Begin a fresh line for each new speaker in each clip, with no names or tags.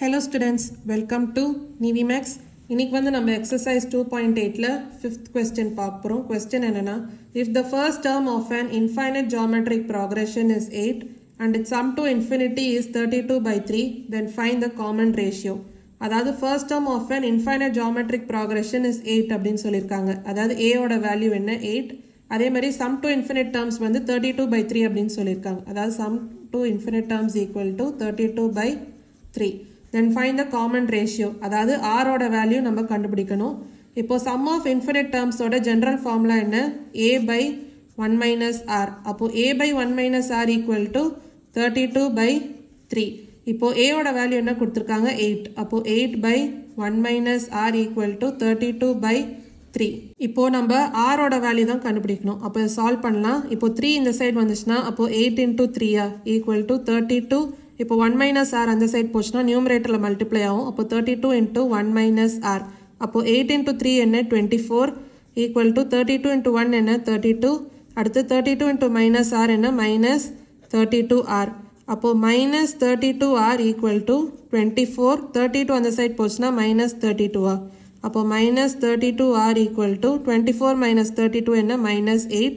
Hello students, welcome to NiveMaths. இன்னைக்கு வந்து நம்ம exercise 2.8ல 5th question பார்ப்போம். Question என்னன்னா, if the first term of an infinite geometric progression is 8 and its sum to infinity is 32/3, then find the common ratio. அதாவது first term of an infinite geometric progression is 8 அப்படின்னு சொல்லியிருக்காங்க. அதாவது a ஓட value என்ன 8. அதே மாதிரி sum to infinite terms வந்து 32/3 அப்படின்னு சொல்லியிருக்காங்க. அதாவது sum to infinite terms equal to 32/3. Then find the common ratio. அதாவது r ஓட வேல்யூ நம்ம கண்டுபிடிக்கணும். இப்போ sum of infinite terms ஓட general formula என்ன? a by 1 minus r. அப்போ a by 1 minus r equal to 32/3. இப்போ a ஓட வேல்யூ என்ன கொடுத்திருக்காங்க 8. அப்போ 8 by 1 minus r equal to 32/3. இப்போ நம்ம r ஓட வேல்யூ தான் கண்டுபிடிக்கணும். அப்போ சால்வ் பண்ணலாம். இப்போ 3 இந்த சைடு வந்துச்சுன்னா அப்போ 8 into 3 equal to 32. இப்போ 1 minus r அந்த சைடு போச்சுன்னா நியூமரேட்டர்ல மல்டிப்ளை ஆகும். அப்போ 32 into 1 minus r. அப்போ 8 into 3 என்ன 24 equal to 32 into 1 என்ன 32. அடுத்து 32 into minus r என்ன minus 32r. அப்போ minus 32r equal to 24. 32 அந்த சைடு போச்சுன்னா minus 32r. அப்போ minus 32r equal to 24 minus 32 என்ன minus 8.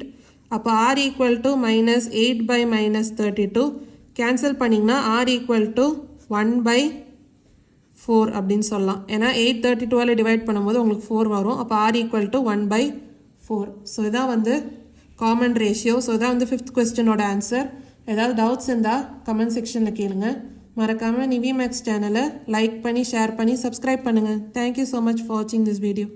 அப்போ r equal to minus 8 by minus 32. Cancel பண்ணிங்கன்னா r equal to 1/4 அப்படின்னு சொல்லலாம். ஏன்னா 832ஆல் டிவைட் பண்ணும்போது உங்களுக்கு 4 வரும். அப்போ r equal to 1/4. ஸோ இதான் வந்து காமன் ரேஷியோ. ஸோ இதான் வந்து 5th கொஸ்டினோட ஆன்சர். ஏதாவது டவுட்ஸ் இருந்தால் கமெண்ட் செக்ஷனில் கேளுங்க. மறக்காமல் NiveMaths சேனலை லைக் பண்ணி ஷேர் பண்ணி சப்ஸ்கிரைப் பண்ணுங்கள். தேங்க்யூ ஸோ மச் ஃபார் வாட்சிங் திஸ் வீடியோ.